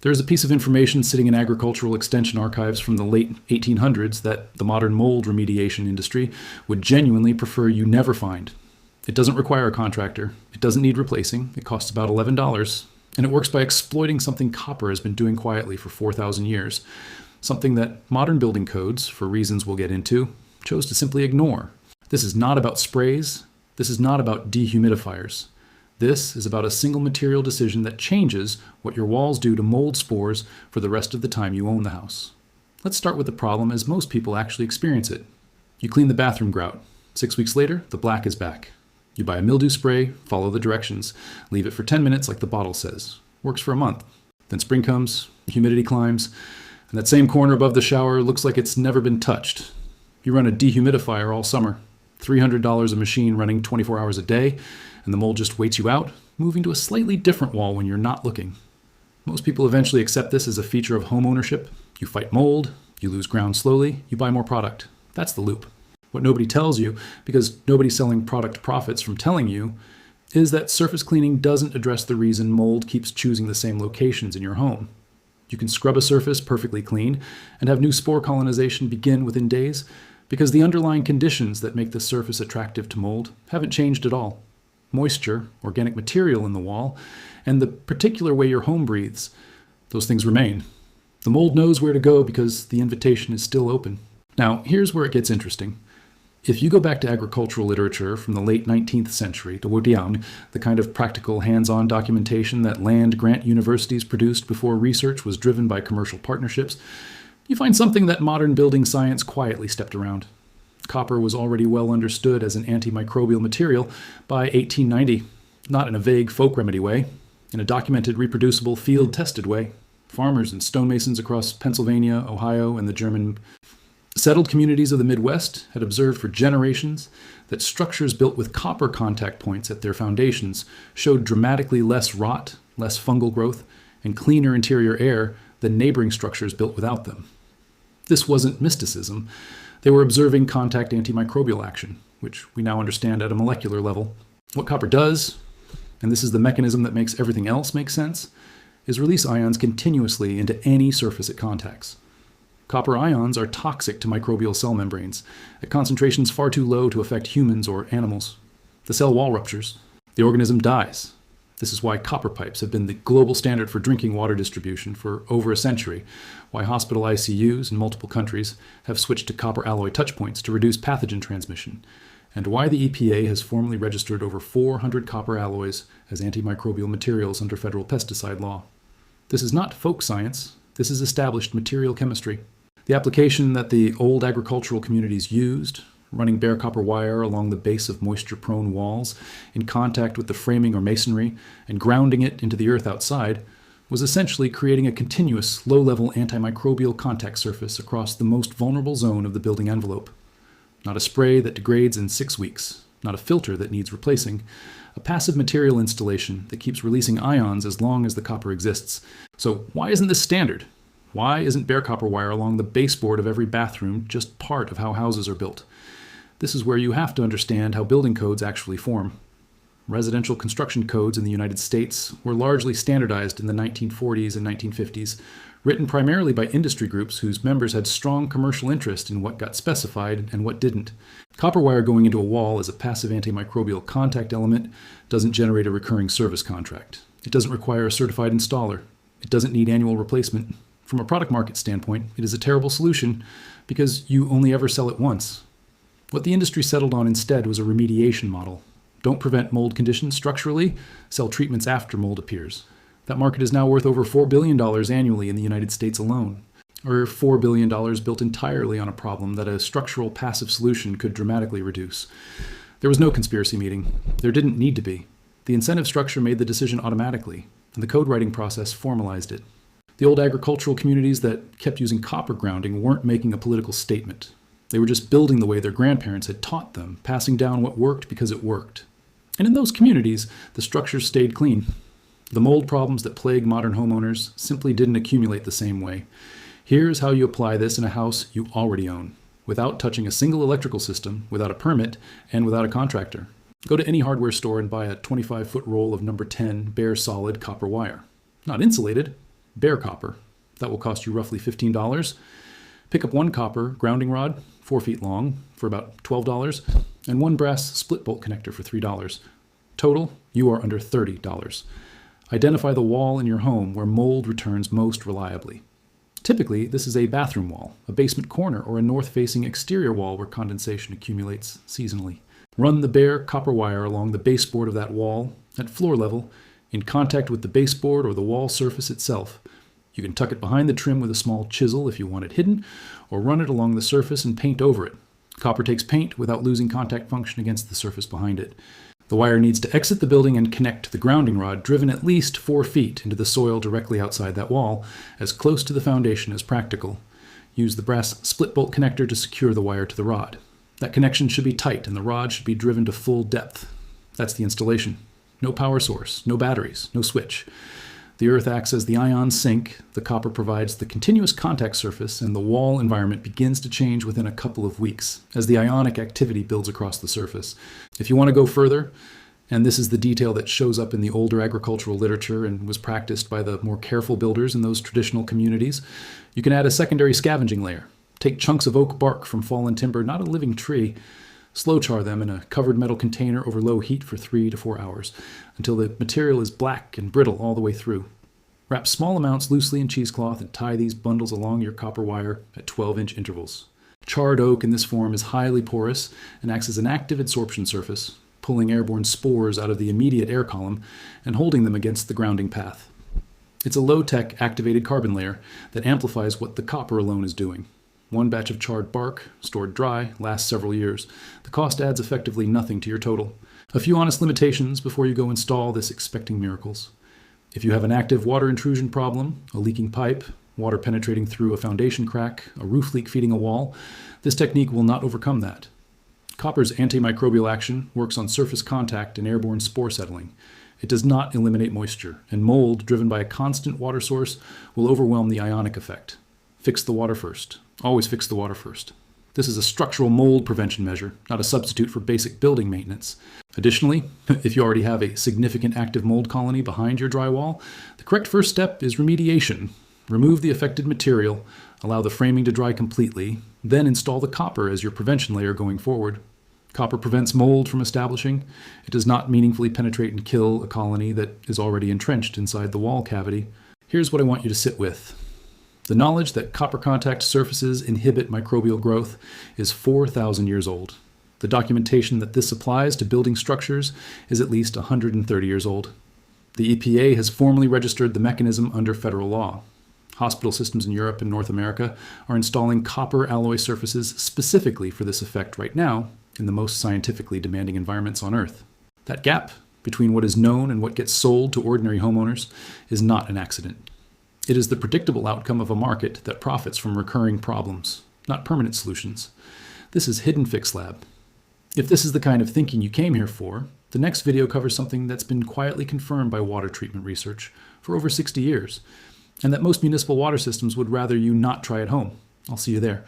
There is a piece of information sitting in agricultural extension archives from the late 1800s that the modern mold remediation industry would genuinely prefer you never find. It doesn't require a contractor. It doesn't need replacing. It costs about $11. And it works by exploiting something copper has been doing quietly for 4,000 years. Something that modern building codes, for reasons we'll get into, chose to simply ignore. This is not about sprays. This is not about dehumidifiers. This is about a single material decision that changes what your walls do to mold spores for the rest of the time you own the house. Let's start with the problem as most people actually experience it. You clean the bathroom grout. 6 weeks later, the black is back. You buy a mildew spray, follow the directions, leave it for 10 minutes like the bottle says. Works for a month. Then spring comes, humidity climbs, and that same corner above the shower looks like it's never been touched. You run a dehumidifier all summer. $300 a machine running 24 hours a day, and the mold just waits you out, moving to a slightly different wall when you're not looking. Most people eventually accept this as a feature of home ownership. You fight mold, you lose ground slowly, you buy more product. That's the loop. What nobody tells you, because nobody's selling product profits from telling you, is that surface cleaning doesn't address the reason mold keeps choosing the same locations in your home. You can scrub a surface perfectly clean and have new spore colonization begin within days because the underlying conditions that make the surface attractive to mold haven't changed at all. Moisture, organic material in the wall, and the particular way your home breathes, those things remain. The mold knows where to go because the invitation is still open. Now, here's where it gets interesting. If you go back to agricultural literature from the late 19th century, the kind of practical hands-on documentation that land-grant universities produced before research was driven by commercial partnerships, you find something that modern building science quietly stepped around. Copper was already well understood as an antimicrobial material by 1890, not in a vague folk remedy way, in a documented, reproducible, field-tested way. Farmers and stonemasons across Pennsylvania, Ohio, and the German settled communities of the Midwest had observed for generations that structures built with copper contact points at their foundations showed dramatically less rot, less fungal growth, and cleaner interior air than neighboring structures built without them. This wasn't mysticism. They were observing contact antimicrobial action, which we now understand at a molecular level. What copper does, and this is the mechanism that makes everything else make sense, is release ions continuously into any surface it contacts. Copper ions are toxic to microbial cell membranes at concentrations far too low to affect humans or animals. The cell wall ruptures. The organism dies. This is why copper pipes have been the global standard for drinking water distribution for over a century, why hospital ICUs in multiple countries have switched to copper alloy touchpoints to reduce pathogen transmission, and why the EPA has formally registered over 400 copper alloys as antimicrobial materials under federal pesticide law. This is not folk science. This is established material chemistry. The application that the old agricultural communities used, running bare copper wire along the base of moisture-prone walls in contact with the framing or masonry and grounding it into the earth outside, was essentially creating a continuous, low-level antimicrobial contact surface across the most vulnerable zone of the building envelope. Not a spray that degrades in 6 weeks, not a filter that needs replacing, a passive material installation that keeps releasing ions as long as the copper exists. So why isn't this standard? Why isn't bare copper wire along the baseboard of every bathroom just part of how houses are built? This is where you have to understand how building codes actually form. Residential construction codes in the United States were largely standardized in the 1940s and 1950s, written primarily by industry groups whose members had strong commercial interest in what got specified and what didn't. Copper wire going into a wall as a passive antimicrobial contact element doesn't generate a recurring service contract. It doesn't require a certified installer. It doesn't need annual replacement. From a product market standpoint, it is a terrible solution because you only ever sell it once. What the industry settled on instead was a remediation model. Don't prevent mold conditions structurally, sell treatments after mold appears. That market is now worth over $4 billion annually in the United States alone, or $4 billion built entirely on a problem that a structural passive solution could dramatically reduce. There was no conspiracy meeting. There didn't need to be. The incentive structure made the decision automatically, and the code writing process formalized it. The old agricultural communities that kept using copper grounding weren't making a political statement. They were just building the way their grandparents had taught them, passing down what worked because it worked. And in those communities, the structures stayed clean. The mold problems that plague modern homeowners simply didn't accumulate the same way. Here's how you apply this in a house you already own, without touching a single electrical system, without a permit, and without a contractor. Go to any hardware store and buy a 25-foot roll of number 10 bare solid copper wire. Not insulated, bare copper. That will cost you roughly $15. Pick up one copper grounding rod, 4 feet long, for about $12, and one brass split bolt connector for $3. Total, you are under $30. Identify the wall in your home where mold returns most reliably. Typically, this is a bathroom wall, a basement corner, or a north-facing exterior wall where condensation accumulates seasonally. Run the bare copper wire along the baseboard of that wall at floor level in contact with the baseboard or the wall surface itself. You can tuck it behind the trim with a small chisel if you want it hidden, or run it along the surface and paint over it. Copper takes paint without losing contact function against the surface behind it. The wire needs to exit the building and connect to the grounding rod driven at least 4 feet into the soil directly outside that wall, as close to the foundation as practical. Use the brass split bolt connector to secure the wire to the rod. That connection should be tight and the rod should be driven to full depth. That's the installation. No power source, no batteries, no switch. The earth acts as the ion sink, the copper provides the continuous contact surface, and the wall environment begins to change within a couple of weeks as the ionic activity builds across the surface. If you want to go further, and this is the detail that shows up in the older agricultural literature and was practiced by the more careful builders in those traditional communities, you can add a secondary scavenging layer. Take chunks of oak bark from fallen timber, not a living tree, slow char them in a covered metal container over low heat for 3 to 4 hours until the material is black and brittle all the way through. Wrap small amounts loosely in cheesecloth and tie these bundles along your copper wire at 12-inch intervals. Charred oak in this form is highly porous and acts as an active adsorption surface, pulling airborne spores out of the immediate air column and holding them against the grounding path. It's a low-tech activated carbon layer that amplifies what the copper alone is doing. One batch of charred bark, stored dry, lasts several years. The cost adds effectively nothing to your total. A few honest limitations before you go install this expecting miracles. If you have an active water intrusion problem, a leaking pipe, water penetrating through a foundation crack, a roof leak feeding a wall, this technique will not overcome that. Copper's antimicrobial action works on surface contact and airborne spore settling. It does not eliminate moisture, and mold driven by a constant water source will overwhelm the ionic effect. Fix the water first. Always fix the water first. This is a structural mold prevention measure, not a substitute for basic building maintenance. Additionally, if you already have a significant active mold colony behind your drywall, the correct first step is remediation. Remove the affected material, allow the framing to dry completely, then install the copper as your prevention layer going forward. Copper prevents mold from establishing. It does not meaningfully penetrate and kill a colony that is already entrenched inside the wall cavity. Here's what I want you to sit with. The knowledge that copper contact surfaces inhibit microbial growth is 4,000 years old. The documentation that this applies to building structures is at least 130 years old. The EPA has formally registered the mechanism under federal law. Hospital systems in Europe and North America are installing copper alloy surfaces specifically for this effect right now in the most scientifically demanding environments on Earth. That gap between what is known and what gets sold to ordinary homeowners is not an accident. It is the predictable outcome of a market that profits from recurring problems, not permanent solutions. This is Hidden Fix Lab. If this is the kind of thinking you came here for, the next video covers something that's been quietly confirmed by water treatment research for over 60 years, and that most municipal water systems would rather you not try at home. I'll see you there.